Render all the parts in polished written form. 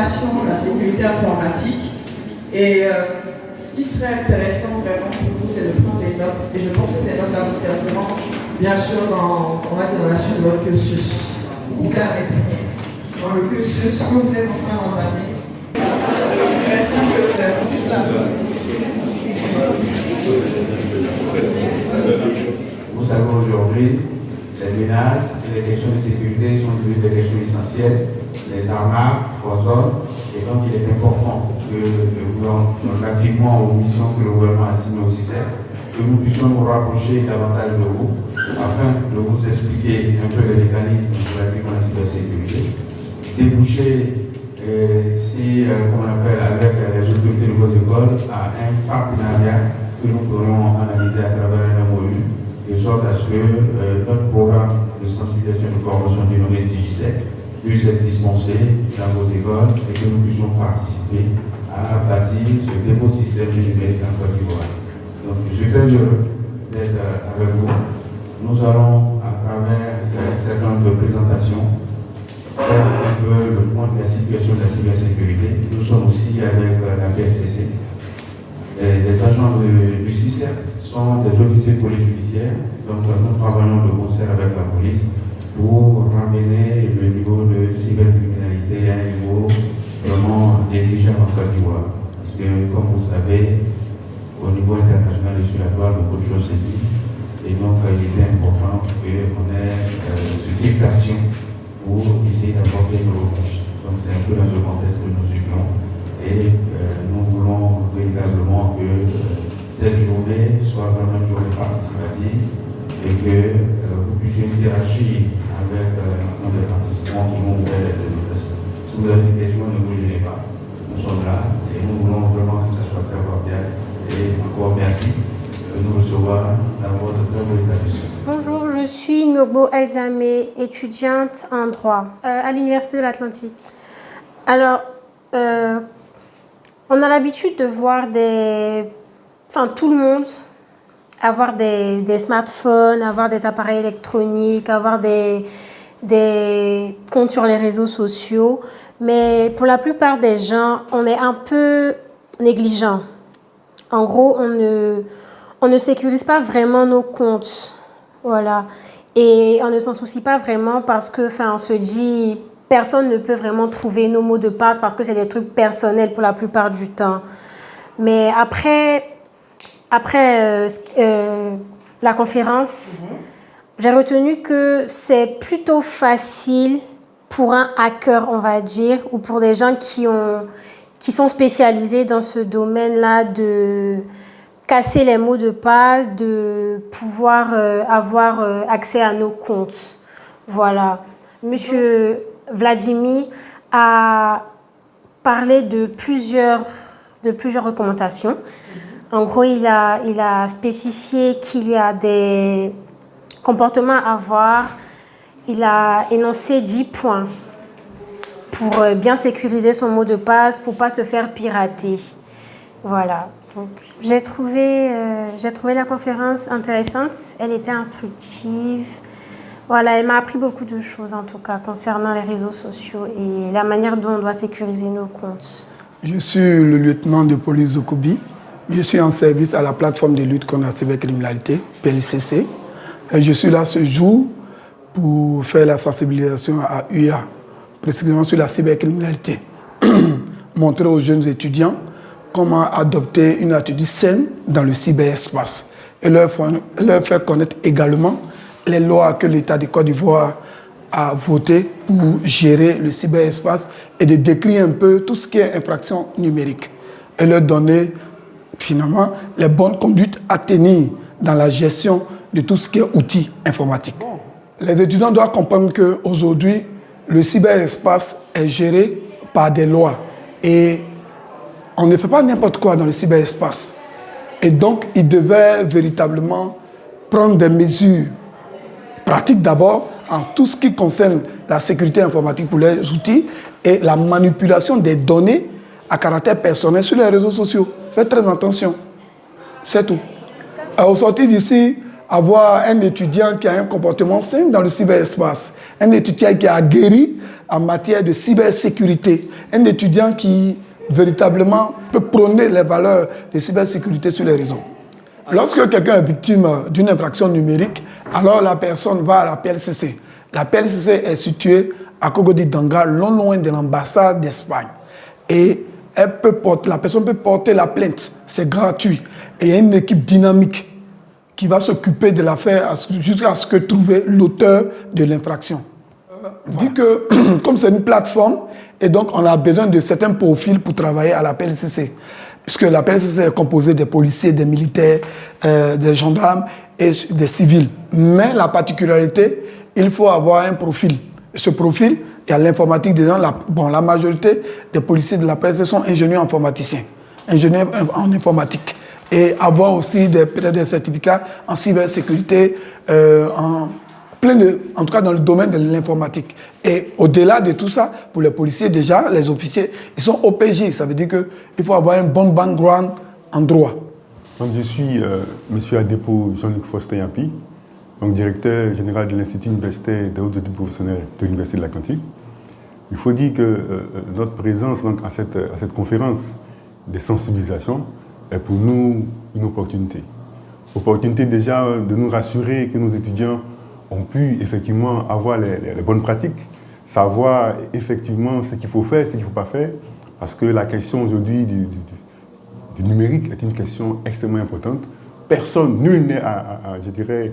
formation de la sécurité informatique. Et ce qui serait intéressant vraiment pour vous, c'est de prendre des notes. Et je pense que ces notes-là vous serviront, bien sûr, dans la suite de votre cursus. Ou carrément dans le cursus que vous êtes en train d'entamer. Merci. Vous savez, aujourd'hui, les menaces et les questions de sécurité sont devenues des questions essentielles. Les arnaques foisonnent et donc il est important que relativement aux missions que le gouvernement a assignées au CICER, que nous puissions nous rapprocher davantage de vous afin de vous expliquer un peu les mécanismes relatifs à la cybersécurité, déboucher comme on appelle avec les autorités de vos écoles à un partenariat que nous pourrons analyser à travers un MOU, de sorte à ce que notre programme de sensibilisation et de formation dénommé DigiSec puisse être dispensé dans vos écoles et que nous puissions participer à bâtir ce nouveau système numérique en Côte d'Ivoire. Donc je suis très heureux d'être avec vous. Nous allons, à travers un certain nombre de présentations, faire un peu le point de la situation de la cybersécurité. Nous sommes aussi avec la PSCC. Les agents du CICER sont des officiers de police judiciaire, donc nous travaillons de concert avec la police pour ramener le niveau de cybercriminalité à un niveau vraiment négligeable en Côte d'Ivoire. Parce que, comme vous savez, au niveau international et sur la toile, beaucoup de choses se disent. Et donc, il était important qu'on ait ce type d'action pour essayer d'apporter nos réponses. Donc, c'est un peu dans ce contexte que nous suivons. Et nous voulons véritablement que cette journée soit vraiment une journée participative et que vous puissiez interagir avec l'ensemble des participants qui vont ouvrir les présentations. Si vous avez des questions, ne vous gênez pas. Nous sommes là et nous voulons vraiment que ça soit très cordial. Et encore merci de nous recevoir dans votre très beau établissement. Bonjour, je suis Nobo Elzamé, étudiante en droit à l'Université de l'Atlantique. Alors, on a l'habitude de voir tout le monde avoir des smartphones, avoir des appareils électroniques, avoir des comptes sur les réseaux sociaux. Mais pour la plupart des gens, on est un peu négligent. En gros, on ne sécurise pas vraiment nos comptes. Voilà. Et on ne s'en soucie pas vraiment parce que, on se dit, personne ne peut vraiment trouver nos mots de passe parce que c'est des trucs personnels pour la plupart du temps. Mais après la conférence, j'ai retenu que c'est plutôt facile pour un hacker, on va dire, ou pour des gens qui sont spécialisés dans ce domaine-là de casser les mots de passe, de pouvoir avoir accès à nos comptes. Voilà. Monsieur Vladimir a parlé de plusieurs recommandations. En gros, il a spécifié qu'il y a des comportements à avoir. Il a énoncé 10 points pour bien sécuriser son mot de passe, pour ne pas se faire pirater. Voilà. Donc, j'ai trouvé la conférence intéressante. Elle était instructive. Voilà, elle m'a appris beaucoup de choses, en tout cas, concernant les réseaux sociaux et la manière dont on doit sécuriser nos comptes. Je suis le lieutenant de police Zokobi. Je suis en service à la plateforme de lutte contre la cybercriminalité, PLCC. Et je suis là ce jour pour faire la sensibilisation à UA, précisément sur la cybercriminalité. Montrer aux jeunes étudiants comment adopter une attitude saine dans le cyberespace et leur faire connaître également les lois que l'État de Côte d'Ivoire a votées pour gérer le cyberespace et de décrire un peu tout ce qui est infraction numérique et leur donner finalement les bonnes conduites à tenir dans la gestion de tout ce qui est outils informatiques. Les étudiants doivent comprendre qu'aujourd'hui, le cyberespace est géré par des lois et on ne fait pas n'importe quoi dans le cyberespace. Et donc, ils devaient véritablement prendre des mesures pratiques d'abord en tout ce qui concerne la sécurité informatique pour les outils et la manipulation des données à caractère personnel sur les réseaux sociaux. Faites très attention. C'est tout. Au sortir d'ici, avoir un étudiant qui a un comportement sain dans le cyberespace, un étudiant qui est aguerri en matière de cybersécurité, un étudiant qui véritablement peut prôner les valeurs de cybersécurité sur les réseaux. Lorsque quelqu'un est victime d'une infraction numérique, alors la personne va à la PLCC. La PLCC est située à Cogodi Danga, loin de l'ambassade d'Espagne. Et la personne peut porter la plainte, c'est gratuit. Et il y a une équipe dynamique qui va s'occuper de l'affaire jusqu'à ce que trouver l'auteur de l'infraction. Vu que, comme c'est une plateforme, et donc on a besoin de certains profils pour travailler à la PLCC. Puisque la PLCC est composée des policiers, des militaires, des gendarmes et des civils. Mais la particularité, il faut avoir un profil. Ce profil, il y a l'informatique dedans. La majorité des policiers de la PLCC sont ingénieurs informaticiens, ingénieurs en informatique. Et avoir aussi peut-être des certificats en cybersécurité, en tout cas dans le domaine de l'informatique. Et au-delà de tout ça, pour les policiers déjà, les officiers, ils sont OPJ. Ça veut dire qu'il faut avoir un bon background en droit. Donc, je suis M. Adepo Jean-Luc Faustin-Yapi, donc directeur général de l'Institut universitaire des hautes études professionnelles de l'Université de l'Atlantique. Il faut dire que notre présence donc, à cette conférence de sensibilisation est pour nous une opportunité. Opportunité déjà de nous rassurer que nos étudiants ont pu effectivement avoir les bonnes pratiques, savoir effectivement ce qu'il faut faire, ce qu'il ne faut pas faire, parce que la question aujourd'hui du numérique est une question extrêmement importante. Personne, nul n'est, je dirais,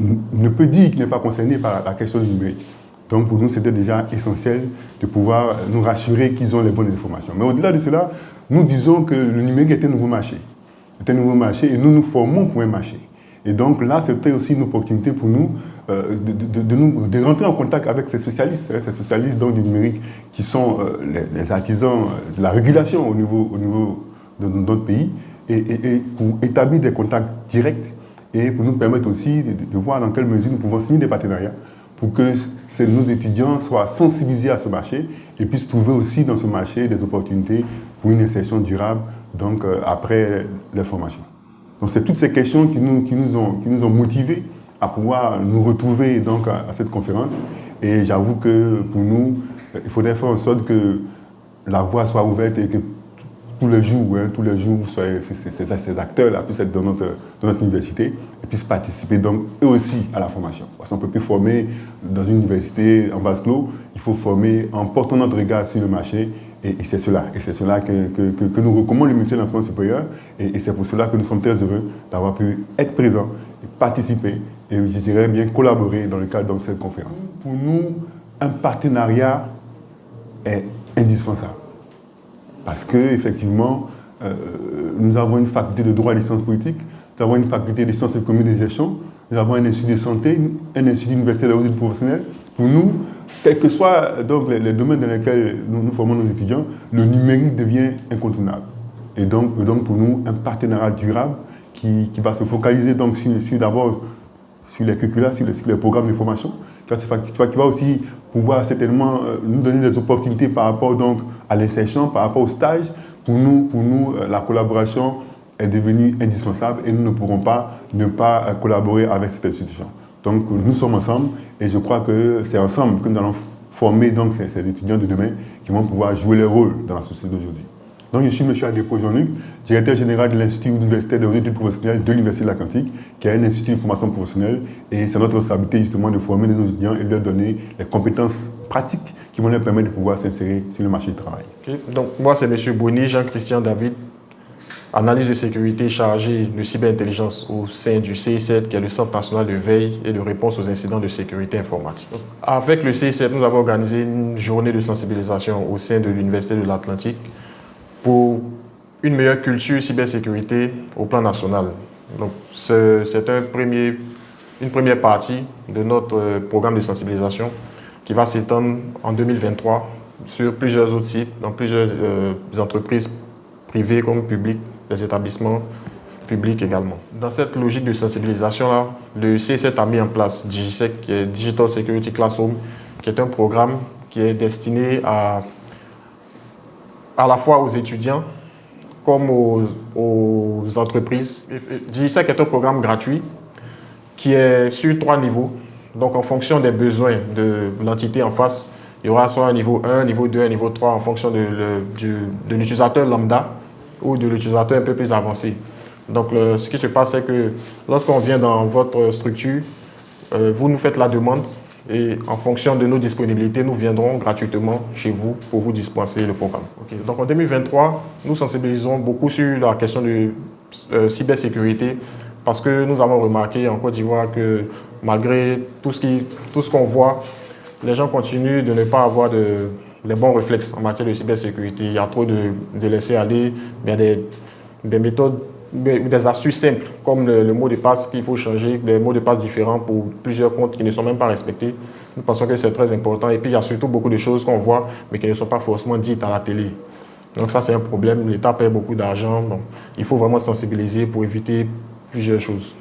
ne peut dire qu'il n'est pas concerné par la question du numérique. Donc pour nous, c'était déjà essentiel de pouvoir nous rassurer qu'ils ont les bonnes informations. Mais au-delà de cela, nous disons que le numérique est un nouveau marché. C'est un nouveau marché et nous nous formons pour un marché. Et donc là, c'était aussi une opportunité pour nous de rentrer en contact avec ces spécialistes donc, du numérique qui sont les artisans de la régulation au niveau de notre pays et pour établir des contacts directs et pour nous permettre aussi de voir dans quelle mesure nous pouvons signer des partenariats pour que nos étudiants soient sensibilisés à ce marché et puissent trouver aussi dans ce marché des opportunités pour une insertion durable donc, après leur formation. Donc c'est toutes ces questions qui nous ont motivés à pouvoir nous retrouver donc, à cette conférence. Et j'avoue que pour nous, il faudrait faire en sorte que la voie soit ouverte et que tous les jours, ces acteurs-là puissent être dans notre université et puissent participer donc eux aussi à la formation. Parce qu'on ne peut plus former dans une université en vase clos, il faut former en portant notre regard sur le marché. Et c'est cela que nous recommande le ministère de l'Enseignement supérieur. Et c'est pour cela que nous sommes très heureux d'avoir pu être présents, et participer et je dirais bien collaborer dans le cadre de cette conférence. Pour nous, un partenariat est indispensable. Parce qu'effectivement, nous avons une faculté de droit et de sciences politiques, nous avons une faculté de sciences économiques et de gestion, nous avons un institut de santé, un institut universitaire de haute études professionnelles. Pour nous, quels que soient donc, les domaines dans lesquels nous formons nos étudiants, le numérique devient incontournable. Et donc pour nous, un partenariat durable qui va se focaliser donc, d'abord sur les curricula, sur les programmes de formation, qui va aussi pouvoir certainement nous donner des opportunités par rapport donc, à l'insertion, par rapport au stage. Pour nous, la collaboration est devenue indispensable et nous ne pourrons pas ne pas collaborer avec cette institution. Donc nous sommes ensemble et je crois que c'est ensemble que nous allons former donc, ces étudiants de demain qui vont pouvoir jouer leur rôle dans la société d'aujourd'hui. Donc je suis M. Adepo Jean-Luc, directeur général de l'Institut universitaire des hautes études professionnelles de l'Université de l'Atlantique, qui est un institut de formation professionnelle et c'est notre responsabilité justement de former les étudiants et de leur donner les compétences pratiques qui vont leur permettre de pouvoir s'insérer sur le marché du travail. Okay. Donc moi c'est M. Bonny, Jean-Christian David, analyse de sécurité chargée de cyberintelligence au sein du CI7, qui est le Centre national de veille et de réponse aux incidents de sécurité informatique. Avec le CI7, nous avons organisé une journée de sensibilisation au sein de l'Université de l'Atlantique pour une meilleure culture cybersécurité au plan national. Donc, c'est une première partie de notre programme de sensibilisation qui va s'étendre en 2023 sur plusieurs autres sites, dans plusieurs entreprises privées comme publiques, les établissements publics également. Dans cette logique de sensibilisation-là, le CI7 a mis en place DigiSec, qui est Digital Security Classroom, qui est un programme qui est destiné à la fois aux étudiants comme aux entreprises. DigiSec est un programme gratuit qui est sur 3 niveaux. Donc, en fonction des besoins de l'entité en face, il y aura soit un niveau 1, niveau 2, un niveau 3 en fonction de l'utilisateur lambda ou de l'utilisateur un peu plus avancé. Donc, ce qui se passe, c'est que lorsqu'on vient dans votre structure, vous nous faites la demande et en fonction de nos disponibilités, nous viendrons gratuitement chez vous pour vous dispenser le programme. Okay. Donc, en 2023, nous sensibilisons beaucoup sur la question de cybersécurité parce que nous avons remarqué en Côte d'Ivoire que malgré tout ce qu'on voit, les gens continuent de ne pas avoir les bons réflexes en matière de cybersécurité. Il y a trop de laisser aller, il y a des méthodes, des astuces simples, comme le mot de passe qu'il faut changer, des mots de passe différents pour plusieurs comptes qui ne sont même pas respectés. Nous pensons que c'est très important. Et puis, il y a surtout beaucoup de choses qu'on voit, mais qui ne sont pas forcément dites à la télé. Donc ça, c'est un problème. L'État paie beaucoup d'argent. Donc, il faut vraiment sensibiliser pour éviter plusieurs choses.